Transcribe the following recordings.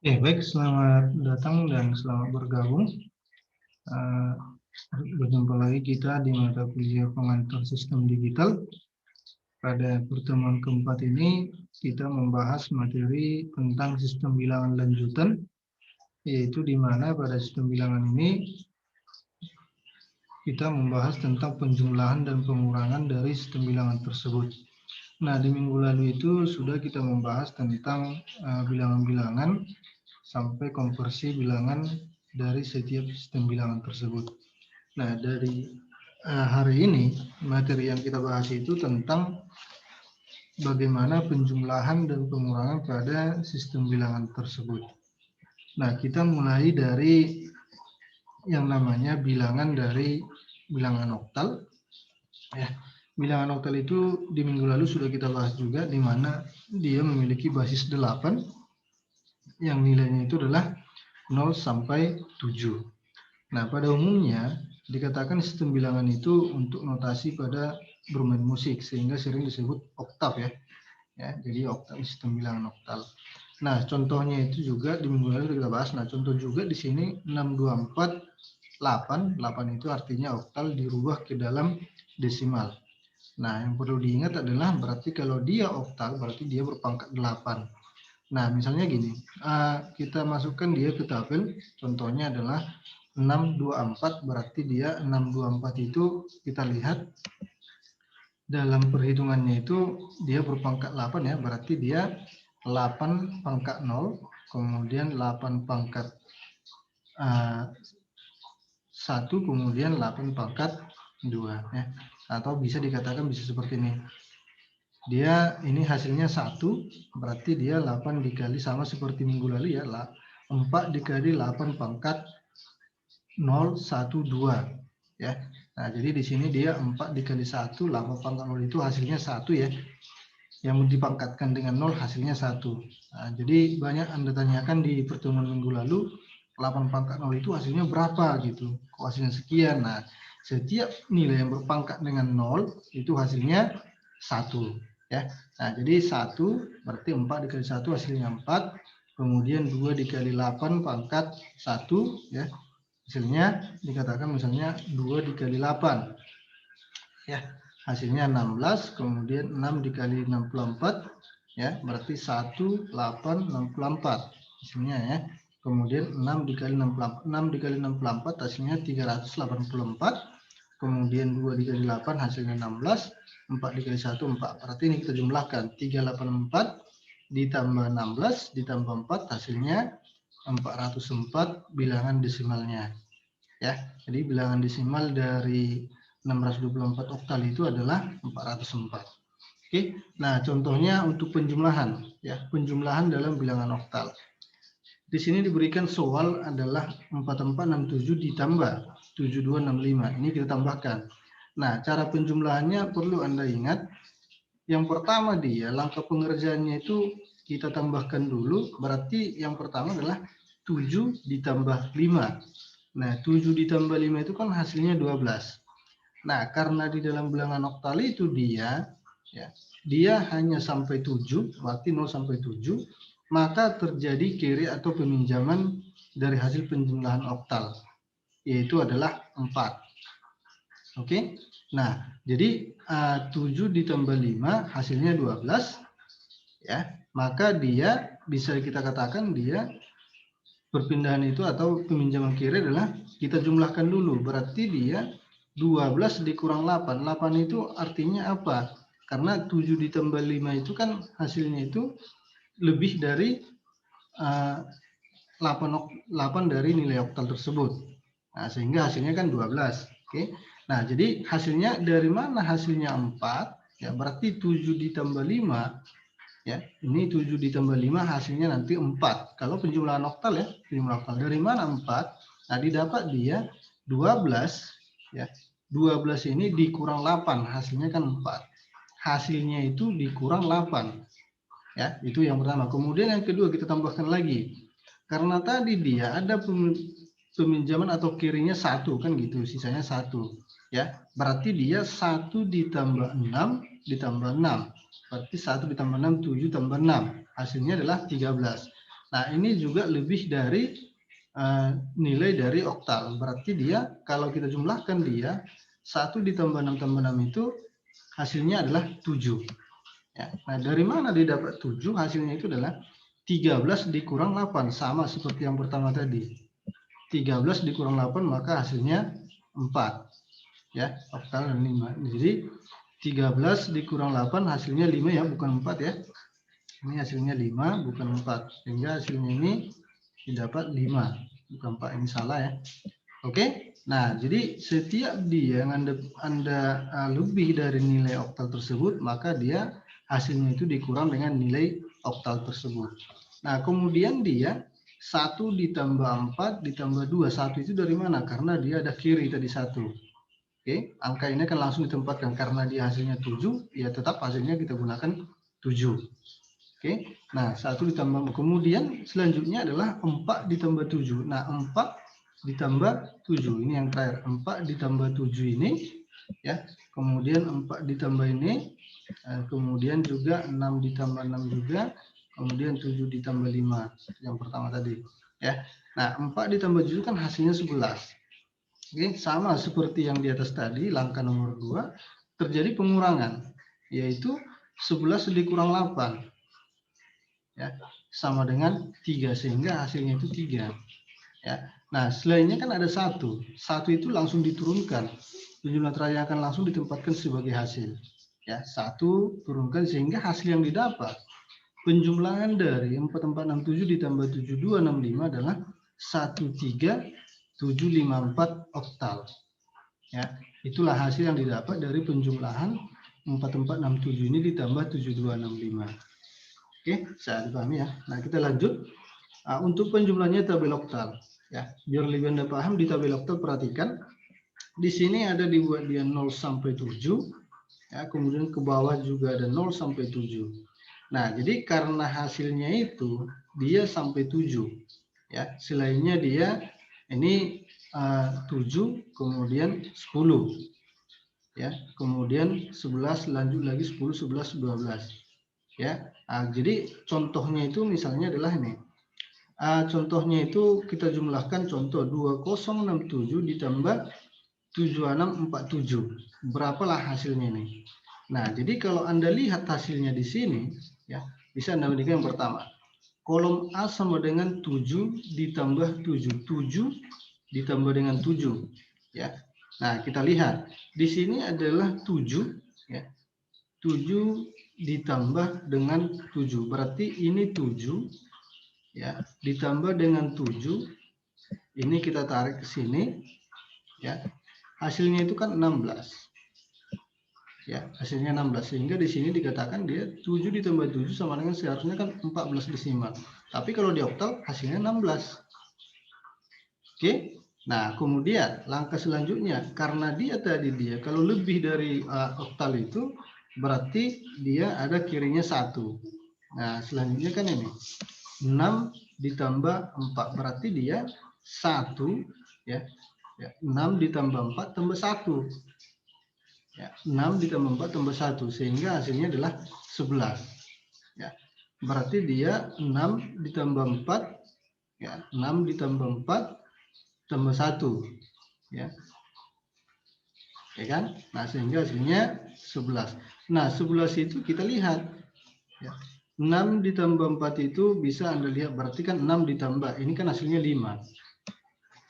Baik, selamat datang dan selamat bergabung. Eh, Berjumpa lagi kita di mata kuliah pengantar sistem digital. Pada pertemuan keempat ini, kita membahas materi tentang sistem bilangan lanjutan, yaitu di mana pada sistem bilangan ini kita membahas tentang penjumlahan dan pengurangan dari sistem bilangan tersebut. Nah, di minggu lalu itu sudah kita membahas tentang bilangan-bilangan sampai konversi bilangan dari setiap sistem bilangan tersebut. Nah, dari hari ini, materi yang kita bahas itu tentang bagaimana penjumlahan dan pengurangan pada sistem bilangan tersebut. Nah, kita mulai dari yang namanya bilangan dari bilangan oktal. Ya, bilangan oktal itu di minggu lalu sudah kita bahas juga, di mana dia memiliki basis 8, yang nilainya itu adalah 0 sampai 7. Nah, pada umumnya dikatakan sistem bilangan itu untuk notasi pada bermain musik, sehingga sering disebut oktav ya. Jadi oktav, sistem bilangan oktal. Nah, contohnya itu juga di minggu lalu kita bahas. Nah, contoh juga di sini 624 8. 8 itu artinya oktal dirubah ke dalam desimal. Nah, yang perlu diingat adalah berarti kalau dia oktal berarti dia berpangkat 8. Nah, misalnya gini, kita masukkan dia ke tabel. Contohnya adalah 624, berarti dia 624 itu kita lihat dalam perhitungannya itu dia berpangkat 8 ya, berarti dia 8 pangkat 0, kemudian 8 pangkat 1, kemudian 8 pangkat 2 ya. Atau bisa dikatakan bisa seperti ini. Dia ini hasilnya 1, berarti dia 8 dikali sama seperti minggu lalu ya, 4 dikali 8 pangkat 0, 1, 2 ya. Nah, jadi di sini dia 4 dikali 1, 8 pangkat 0 itu hasilnya 1 ya. Yang dipangkatkan dengan 0 hasilnya 1. Nah, jadi banyak Anda tanyakan di pertemuan minggu lalu, 8 pangkat 0 itu hasilnya berapa gitu. Kok hasilnya sekian? Nah, setiap nilai yang berpangkat dengan 0 itu hasilnya 1 ya. Nah, jadi 1 berarti 4 dikali 1 hasilnya 4. Kemudian 2 dikali 8 pangkat 1 ya. Hasilnya dikatakan misalnya 2 dikali 8 ya, hasilnya 16, kemudian 6 dikali 64 ya, berarti 1864 hasilnya ya. Kemudian 6 dikali 64, 6 dikali 64 hasilnya 384. Kemudian 2 dikali 8 hasilnya 16, 4 dikali 1 4. Berarti ini kita jumlahkan 384 ditambah 16 ditambah 4 hasilnya 404 bilangan desimalnya ya. Jadi bilangan desimal dari 624 oktal itu adalah 404. Oke. Nah, contohnya untuk penjumlahan ya, penjumlahan dalam bilangan oktal. Di sini diberikan soal adalah 4467 ditambah 7265. Ini kita tambahkan. Nah, cara penjumlahannya perlu Anda ingat. Yang pertama dia langkah pengerjaannya itu kita tambahkan dulu, berarti yang pertama adalah 7 ditambah 5. Nah, 7 ditambah 5 itu kan hasilnya 12. Nah, karena di dalam bilangan oktal itu dia hanya sampai 7, berarti 0 sampai 7, maka terjadi carry atau peminjaman dari hasil penjumlahan oktal, yaitu adalah 4. Oke. Nah, jadi 7 ditambah 5 hasilnya 12 ya. Maka dia bisa kita katakan dia perpindahan itu atau peminjaman carry adalah kita jumlahkan dulu, berarti dia 12 dikurang 8. 8 itu artinya apa? Karena 7 ditambah 5 itu kan hasilnya itu lebih dari 8 dari nilai oktal tersebut. Nah, sehingga hasilnya kan 12. Oke. Nah, jadi hasilnya dari mana hasilnya 4? Ya, berarti 7 ditambah 5 ya. Ini 7 ditambah 5 hasilnya nanti 4. Kalau penjumlahan oktal ya, penjumlahan oktal dari mana 4? Nah, didapat dia 12 ya. 12 ini dikurang 8, hasilnya kan 4. Hasilnya itu dikurang 8. Ya, itu yang pertama. Kemudian yang kedua kita tambahkan lagi. Karena tadi dia ada peminjaman atau kirinya 1 kan gitu, sisanya 1 ya. Berarti dia 1 ditambah 6 ditambah 6. Berarti 1 ditambah 6, 7 tambah 6. Hasilnya adalah 13. Nah, ini juga lebih dari nilai dari oktal. Berarti dia, kalau kita jumlahkan dia, 1 ditambah 6 tambah 6 itu hasilnya adalah 7. Ya. Nah, dari mana didapat 7? Hasilnya itu adalah 13 dikurang 8. Sama seperti yang pertama tadi. 13 dikurang 8, maka hasilnya 4. Ya, oktal dan 5. Jadi 13 dikurang 8 hasilnya 5 ya, bukan 4 ya. Ini hasilnya 5 bukan 4. Sehingga hasilnya ini didapat 5 bukan 4. Ini salah ya. Oke. Nah, jadi setiap dia yang Anda lebih dari nilai oktal tersebut, maka dia hasilnya itu dikurang dengan nilai oktal tersebut. Nah, kemudian dia 1 ditambah 4 ditambah 2. 1 itu dari mana? Karena dia ada kiri tadi 1. Oke, angka ini kan langsung ditempatkan karena dia hasilnya 7, ya tetap hasilnya kita gunakan 7. Oke, nah 1 ditambah, kemudian selanjutnya adalah 4 ditambah 7. Nah, 4 ditambah 7, ini yang terakhir, 4 ditambah 7 ini, ya, kemudian 4 ditambah ini, kemudian juga 6 ditambah 6 juga, kemudian 7 ditambah 5, yang pertama tadi. Ya, nah 4 ditambah 7 kan hasilnya 11. Oke, sama seperti yang di atas tadi, langkah nomor 2, terjadi pengurangan, yaitu 11 dikurang 8. Ya, sama dengan 3 sehingga hasilnya itu 3 ya. Nah, selainnya kan ada 1 itu langsung diturunkan, penjumlahan terakhir akan langsung ditempatkan sebagai hasil ya. 1 turunkan sehingga hasil yang didapat penjumlahan dari 4467 ditambah 7265 adalah 13754 oktal ya. Itulah hasil yang didapat dari penjumlahan 4467 ini ditambah 7265. Oke, saya dipahami ya. Nah, kita lanjut. Untuk penjumlahannya tabel oktal. Ya, biar lebih Anda paham, di tabel oktal perhatikan. Di sini ada dibuat dia 0 sampai 7. Ya, kemudian ke bawah juga ada 0 sampai 7. Nah, jadi karena hasilnya itu dia sampai 7. Ya, selainnya dia ini 7, kemudian 10. Ya, kemudian 11, lanjut lagi 10, 11, 12. Ya, jadi contohnya itu misalnya adalah ini. Contohnya itu kita jumlahkan contoh 2067 ditambah 7647. Berapalah hasilnya ini? Nah, jadi kalau Anda lihat hasilnya di sini, ya bisa Anda berikan yang pertama. Kolom A sama dengan 7 ditambah 7. 7 ditambah dengan 7. Ya. Nah, kita lihat. Di sini adalah 7. Ya. 7 ditambah dengan 7. Berarti ini 7 ya, ditambah dengan 7. Ini kita tarik ke sini ya. Hasilnya itu kan 16. Ya, hasilnya 16 sehingga di sini dikatakan dia 7 ditambah 7 sama dengan seharusnya kan 14 desimal. Tapi kalau di oktal hasilnya 16. Oke. Nah, kemudian langkah selanjutnya karena dia tadi kalau lebih dari oktal itu berarti dia ada kirinya 1. Nah, selanjutnya kan ini 6 ditambah 4 berarti dia 1 ya. 6 ditambah 4 tambah 1. Ya, 6 ditambah 4 tambah 1 sehingga hasilnya adalah 11. Ya. Berarti dia 6 ditambah 4 ya, 6 ditambah 4 tambah 1 ya. Ya kan? Nah, sehingga hasilnya 11. Nah, 11 itu kita lihat ya. 6 ditambah 4 itu bisa Anda lihat berarti kan 6 ditambah. Ini kan hasilnya 5.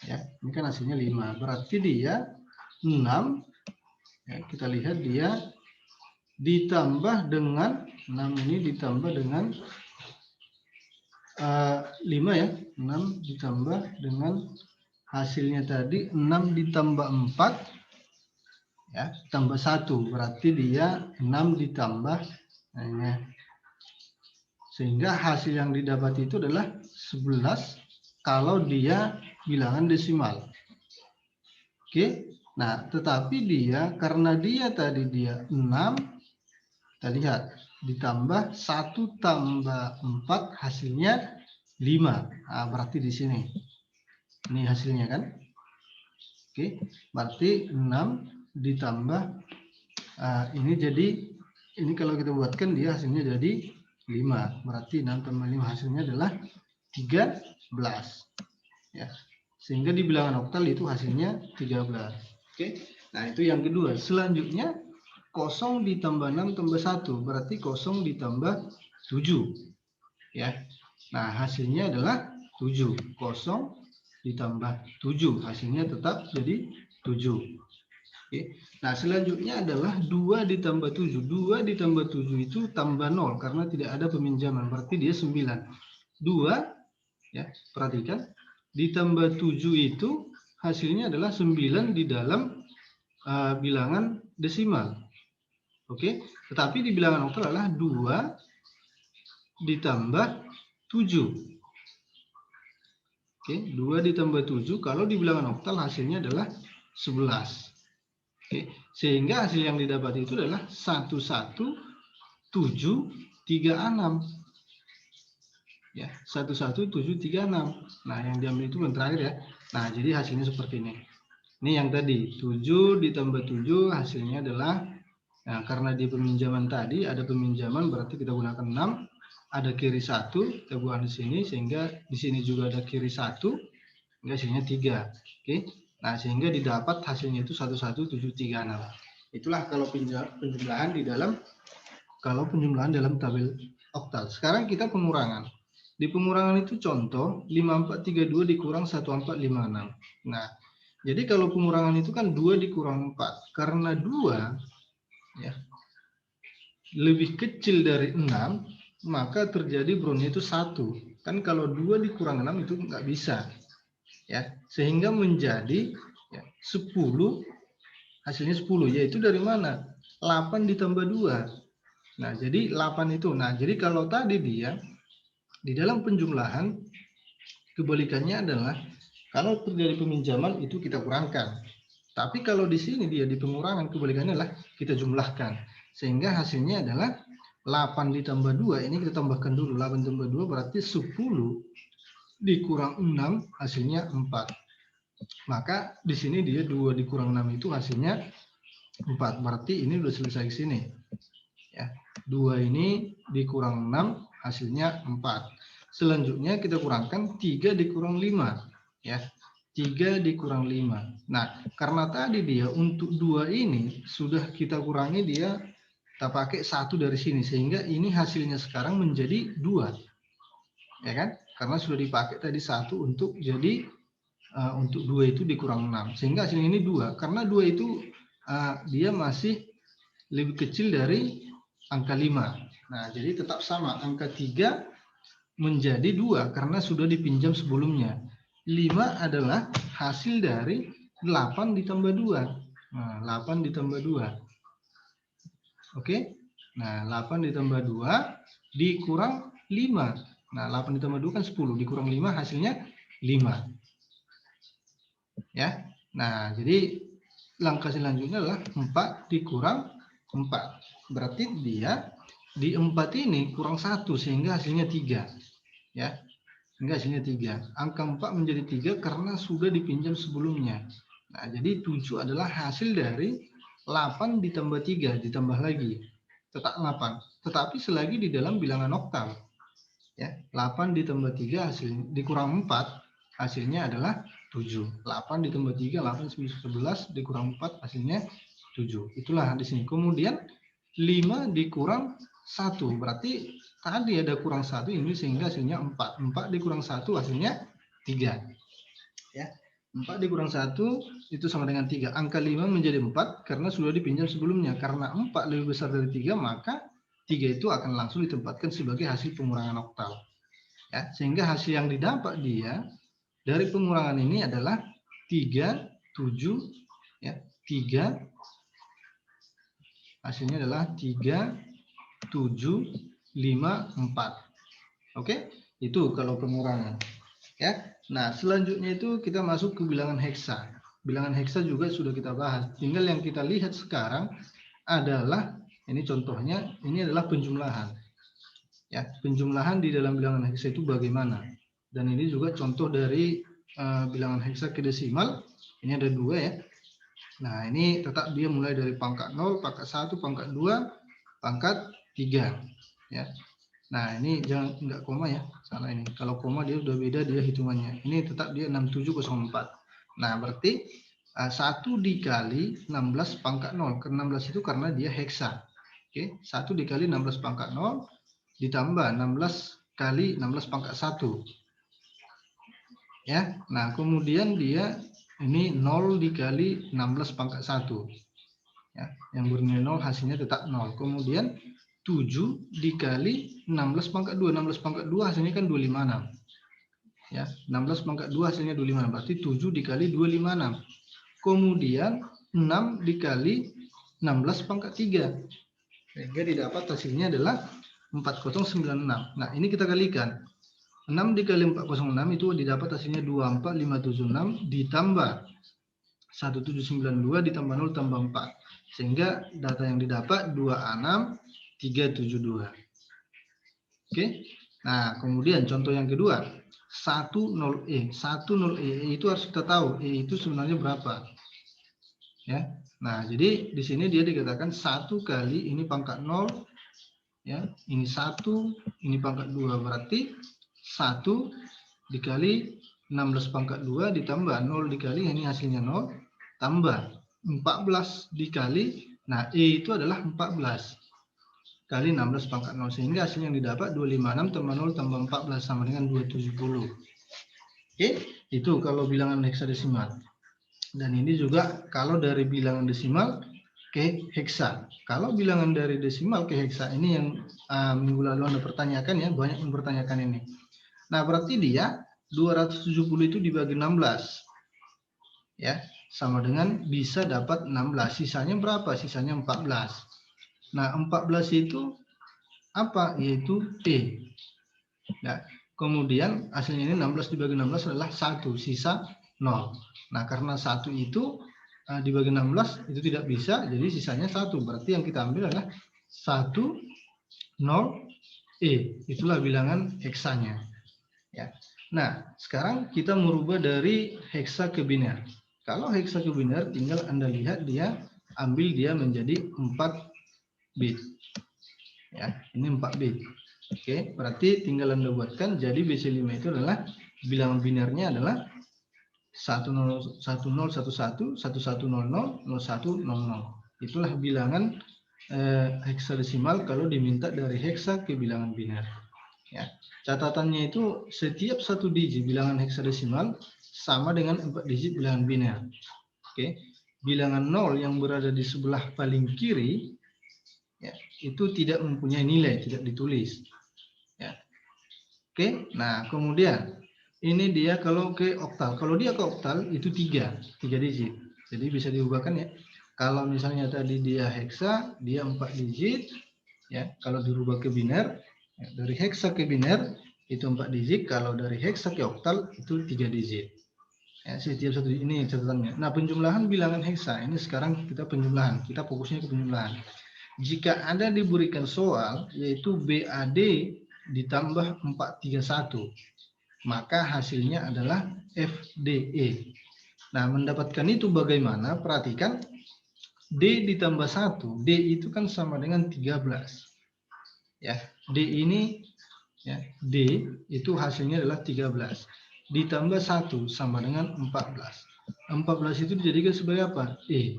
Ya, ini kan hasilnya 5. Berarti dia 6 ya, kita lihat dia ditambah dengan 6 ini ditambah dengan 5 ya. 6 ditambah dengan hasilnya tadi 6 ditambah 4 ya, tambah 1 berarti dia 6 ditambah nah ini. Sehingga hasil yang didapat itu adalah 11 kalau dia bilangan desimal. Oke. Nah, tetapi dia karena dia tadi dia 6, kita lihat ditambah 1 tambah 4 hasilnya 5. Nah, berarti di sini. Ini hasilnya kan? Oke, berarti 6 ditambah ini jadi ini kalau kita buatkan dia hasilnya jadi 5. Berarti 6 tambah 5 hasilnya adalah 13. Ya. Sehingga di bilangan oktal itu hasilnya 13. Oke. Nah, itu yang kedua. Selanjutnya 0 ditambah 6 tambah 1 berarti 0 ditambah 7. Ya. Nah, hasilnya adalah 7. 0 ditambah 7 hasilnya tetap jadi 7. Oke. Nah, selanjutnya adalah 2 ditambah 7. 2 ditambah 7 itu tambah 0 karena tidak ada peminjaman, berarti dia 9. 2 ya, perhatikan, ditambah 7 itu hasilnya adalah 9 di dalam bilangan desimal. Oke, tetapi di bilangan oktal adalah 2 ditambah 7. Oke, 2 ditambah 7 kalau di bilangan oktal hasilnya adalah 11. Oke, sehingga hasil yang didapat itu adalah 11736. Ya, 11736. Nah, yang diambil itu yang terakhir ya. Nah, jadi hasilnya seperti ini. Ini yang tadi 7 ditambah 7 hasilnya adalah, nah, karena di peminjaman tadi ada peminjaman berarti kita gunakan 6, ada kiri 1, kita buang di sini sehingga di sini juga ada kiri 1, sehingga hasilnya 3. Oke. Nah, sehingga didapat hasilnya itu 11736. Itulah kalau penjumlahan dalam tabel oktal. Sekarang kita pengurangan. Di pengurangan itu contoh 5432 dikurang 1456. Nah, jadi kalau pengurangan itu kan 2 dikurang 4. Karena 2 ya, lebih kecil dari 6, maka terjadi brownnya itu 1. Kan kalau 2 dikurang 6 itu nggak bisa. Ya, sehingga menjadi ya, 10, hasilnya 10, yaitu dari mana? 8 ditambah 2. Nah, jadi 8 itu. Nah, jadi kalau tadi dia di dalam penjumlahan kebalikannya adalah kalau terjadi peminjaman itu kita kurangkan. Tapi kalau di sini dia di pengurangan kebalikannya adalah kita jumlahkan. Sehingga hasilnya adalah 8 ditambah 2, ini kita tambahkan dulu. 8 tambah 2 berarti 10 dikurang 6 hasilnya 4. Maka di sini dia 2 dikurang 6 itu hasilnya 4. Berarti ini sudah selesai di sini. Ya. 2 ini dikurang 6 hasilnya 4. Selanjutnya kita kurangkan 3 dikurang 5. Ya. 3 dikurang 5. Nah, karena tadi dia untuk 2 ini sudah kita kurangi, dia kita pakai 1 dari sini. Sehingga ini hasilnya sekarang menjadi 2. Ya kan? Karena sudah dipakai tadi 1 untuk jadi untuk 2 itu dikurang 6. Sehingga hasilnya ini 2. Karena 2 itu dia masih lebih kecil dari angka 5. Nah, jadi tetap sama. Angka 3 menjadi 2 karena sudah dipinjam sebelumnya. 5 adalah hasil dari 8 ditambah 2. Nah, 8 ditambah 2. Oke. Nah, 8 ditambah 2 dikurang 5. Nah, 8 ditambah 2 kan 10. Dikurang 5 hasilnya 5. Ya. Nah, jadi langkah selanjutnya adalah 4 dikurang 4. Berarti dia di 4 ini kurang 1 sehingga hasilnya 3. Ya. Sehingga hasilnya 3. Angka 4 menjadi 3 karena sudah dipinjam sebelumnya. Nah, jadi 7 adalah hasil dari 8 ditambah 3 ditambah lagi. Tetap 8. Tetapi selagi di dalam bilangan oktal. Ya, 8 ditambah 3 hasil dikurang 4 hasilnya adalah 7. 8 ditambah 3, 8, 9, 11 dikurang 4 hasilnya 7. Itulah di sini. Kemudian 5 dikurang 1. Berarti tadi ada kurang 1 ini sehingga hasilnya 4. 4 dikurang 1 hasilnya 3. Ya. 4 dikurang 1 itu sama dengan 3. Angka 5 menjadi 4 karena sudah dipinjam sebelumnya. Karena 4 lebih besar dari 3, maka 3 itu akan langsung ditempatkan sebagai hasil pengurangan oktal. Ya, sehingga hasil yang didapat dia dari pengurangan ini adalah 3, 7, ya, 3, hasilnya adalah 3, 7, 5, 4. Oke, itu kalau pengurangan. Ya, nah selanjutnya itu kita masuk ke bilangan heksa. Bilangan heksa juga sudah kita bahas. Tinggal yang kita lihat sekarang adalah, ini contohnya, ini adalah penjumlahan. Ya, penjumlahan di dalam bilangan heksa itu bagaimana? Dan ini juga contoh dari bilangan heksa ke desimal. Ini ada 2 ya. Nah, ini tetap dia mulai dari pangkat 0, pangkat 1, pangkat 2, pangkat 3. Ya. Nah, ini jangan enggak koma ya, salah ini. Kalau koma dia udah beda dia hitungannya. Ini tetap dia 6704. Nah, berarti 1 dikali 16 pangkat 0. Ke 16 itu karena dia heksa. Oke, 1 dikali 16 pangkat 0 ditambah 16 kali 16 pangkat 1. Ya. Nah, kemudian dia ini 0 dikali 16 pangkat 1. Ya, yang bernilai 0 hasilnya tetap 0. Kemudian 7 dikali 16 pangkat 2. 16 pangkat 2 hasilnya kan 256. Ya, 16 pangkat 2 hasilnya 256. Berarti 7 dikali 256. Kemudian 6 dikali 16 pangkat 3. Sehingga didapat hasilnya adalah 4096. Nah, ini kita kalikan. 6 dikali 406 itu didapat hasilnya 24576 ditambah 1792 ditambah 0 tambah 4. Sehingga data yang didapat 26372. Oke. Nah, kemudian contoh yang kedua, 10E. 10E itu harus kita tahu E itu sebenarnya berapa. Ya. Nah, jadi di sini dia dikatakan 1 kali ini pangkat 0 ya. Ini 1, ini pangkat 2 berarti 1 dikali 16 pangkat 2 ditambah 0 dikali ini hasilnya 0 tambah 14 dikali, nah E itu adalah 14 kali 16 pangkat 0 sehingga hasilnya yang didapat 256 tambah 0 tambah 14 sama dengan 270. Oke, itu kalau bilangan heksadesimal. Dan ini juga kalau dari bilangan desimal ke heksa. Kalau bilangan dari desimal ke heksa ini yang minggu lalu Anda pertanyakan ya, banyak yang mempertanyakan ini. Nah, berarti dia 270 itu dibagi 16. Ya, sama dengan bisa dapat 16. Sisanya berapa? Sisanya 14. Nah, 14 itu apa? Yaitu P. Ya, kemudian hasilnya ini 16 dibagi 16 adalah 1, sisa 0. Nah, karena 1 itu dibagi 16 itu tidak bisa, jadi sisanya 1. Berarti yang kita ambil adalah 1, 0, E. Itulah bilangan heksanya. Ya. Nah, sekarang kita merubah dari heksa ke biner. Kalau heksa ke biner, tinggal Anda lihat dia, ambil dia menjadi 4 bit. Ya, ini 4 bit. Oke, berarti tinggal Anda buatkan, jadi BC5 itu adalah bilangan binernya adalah 1011 1100 0100. Itulah bilangan heksadesimal kalau diminta dari heksa ke bilangan biner. Ya. Catatannya itu setiap 1 digit bilangan heksadesimal sama dengan 4 digit bilangan biner. Oke. Bilangan 0 yang berada di sebelah paling kiri ya, itu tidak mempunyai nilai, tidak ditulis. Ya. Oke. Nah, kemudian ini dia kalau ke oktal. Kalau dia ke oktal itu 3 digit. Jadi bisa diubahkan ya. Kalau misalnya tadi dia heksa, dia 4 digit ya. Kalau dirubah ke biner, ya, dari heksa ke biner itu 4 digit, kalau dari heksa ke oktal itu 3 digit. Ya, setiap satu ini catatannya. Nah, penjumlahan bilangan heksa ini sekarang kita penjumlahan, kita fokusnya ke penjumlahan. Jika Anda diberikan soal yaitu BAD ditambah 431, maka hasilnya adalah FDE. Nah, mendapatkan itu bagaimana? Perhatikan D ditambah 1, D itu kan sama dengan 13. Ya, D ini ya, D itu hasilnya adalah 13 ditambah 1 sama dengan 14. 14 itu dijadikan sebagai apa? E.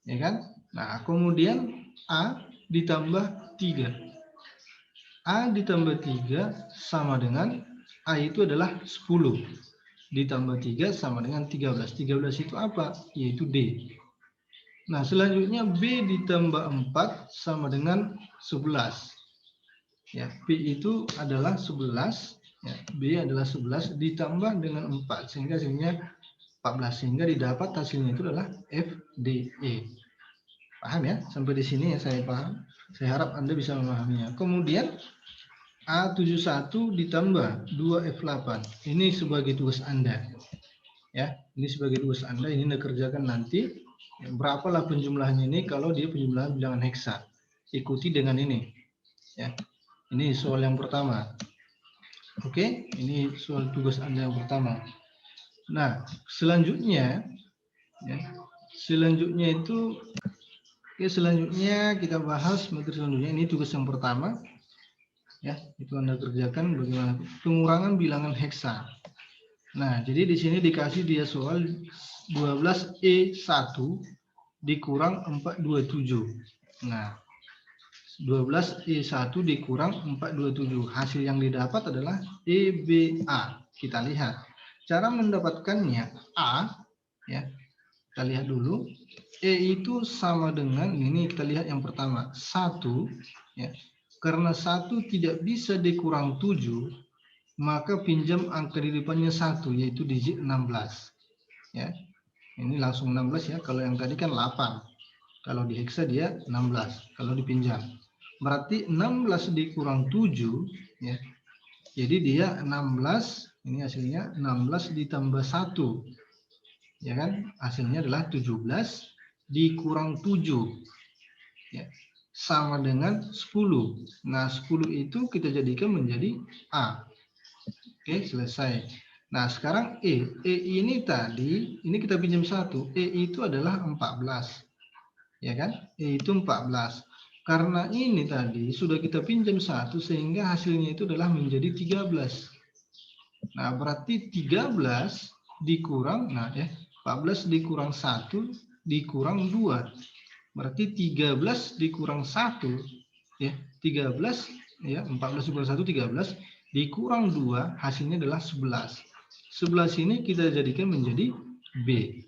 Ya kan? Nah, kemudian A ditambah 3. A ditambah 3 sama dengan A itu adalah 10 ditambah 3 sama dengan 13. 13 itu apa? Yaitu D. Nah, selanjutnya B ditambah 4 sama dengan 11. Ya, P itu adalah 11, ya, B adalah 11 ditambah dengan 4 sehingga hasilnya 14, sehingga didapat hasilnya itu adalah FDE. Paham ya? Sampai di sini ya saya paham. Saya harap Anda bisa memahaminya. Kemudian A71 ditambah 2F8. Ini sebagai tugas Anda. Ya, ini sebagai tugas Anda, ini Anda kerjakan nanti. Berapalah penjumlahannya ini kalau dia penjumlahan bilangan heksa. Ikuti dengan ini. Ya. Ini soal yang pertama. Oke, ini soal tugas Anda yang pertama. Nah, selanjutnya ya, selanjutnya itu ya, selanjutnya kita bahas materi selanjutnya. Ini tugas yang pertama. Ya, itu Anda kerjakan bagaimana pengurangan bilangan heksa. Nah, jadi di sini dikasih dia soal 12E1 dikurang 427. Nah, 12E1 dikurang 427. Hasil yang didapat adalah EBA. Kita lihat. Cara mendapatkannya A, ya. Kita lihat dulu. E itu sama dengan, ini kita lihat yang pertama, 1, ya. Karena 1 tidak bisa dikurang 7, maka pinjam angka di depannya 1, yaitu digit 16. Ya. Ini langsung 16 ya, kalau yang tadi kan 8. Kalau di heksa dia 16, kalau dipinjam. Berarti 16 dikurang 7, ya. Jadi dia 16, ini hasilnya 16 ditambah 1. Ya kan? Hasilnya adalah 17 dikurang 7. Ya. Sama dengan 10. Nah, 10 itu kita jadikan menjadi A. Oke, selesai. Nah, sekarang E. E ini tadi, ini kita pinjam 1. E itu adalah 14. Ya kan? E itu 14. Karena ini tadi sudah kita pinjam 1 sehingga hasilnya itu adalah menjadi 13. Nah, berarti 13 dikurang, nah ya, 14 dikurang 1 dikurang 2. Berarti 13 dikurang 1, ya, 13, ya, 14 dikurang 1, 13, dikurang 2, hasilnya adalah 11. 11 ini kita jadikan menjadi B.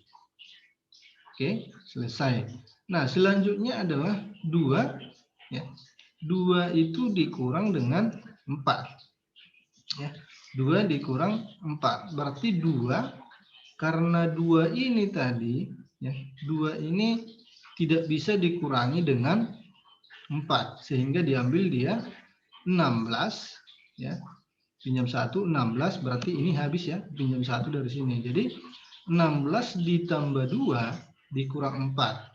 Oke, selesai. Nah, selanjutnya adalah 2, ya. 2 itu dikurang dengan 4. Ya. 2 dikurang 4. Berarti 2, karena 2 ini tadi, ya, 2 ini tidak bisa dikurangi dengan 4. Sehingga diambil dia 16. Ya. Pinjam 1, 16. Berarti ini habis ya, pinjam 1 dari sini. Jadi 16 ditambah 2 dikurang 4.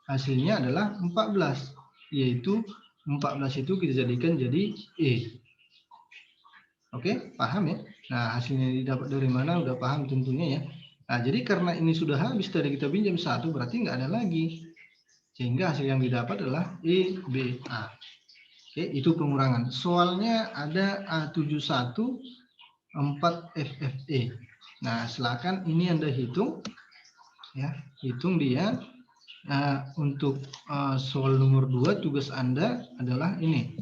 Hasilnya adalah 14. Yaitu 14 itu kita jadikan jadi E. Oke, paham ya? Nah, hasilnya didapat dari mana udah paham tentunya ya. Nah, jadi karena ini sudah habis tadi kita pinjam 1, berarti nggak ada lagi. Sehingga hasil yang didapat adalah EBA. Oke, itu pengurangan. Soalnya ada A71 4FFE. Nah, silakan ini Anda hitung. Ya, hitung dia. Nah, untuk soal nomor 2 tugas Anda adalah ini.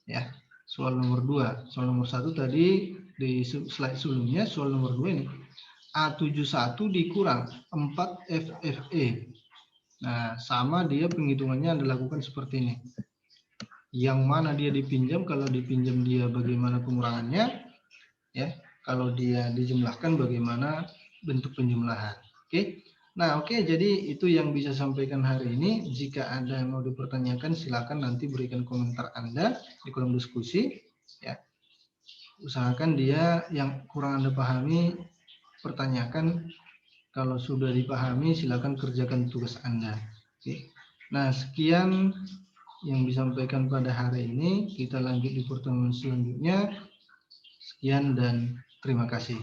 Ya. Soal nomor 2. Soal nomor 1 tadi di slide sebelumnya, soal nomor 2 ini. A71 dikurang 4FFE. Nah, sama dia penghitungannya Anda lakukan seperti ini. Yang mana dia dipinjam, kalau dipinjam dia bagaimana pengurangannya, ya. Kalau dia dijumlahkan bagaimana bentuk penjumlahan. Oke. Nah, oke, jadi itu yang bisa sampaikan hari ini. Jika ada yang mau dipertanyakan, silakan nanti berikan komentar Anda di kolom diskusi. Ya. Usahakan dia yang kurang Anda pahami, pertanyakan. Kalau sudah dipahami, silakan kerjakan tugas Anda. Oke. Nah, sekian yang disampaikan pada hari ini. Kita lanjut di pertemuan selanjutnya. Sekian dan terima kasih.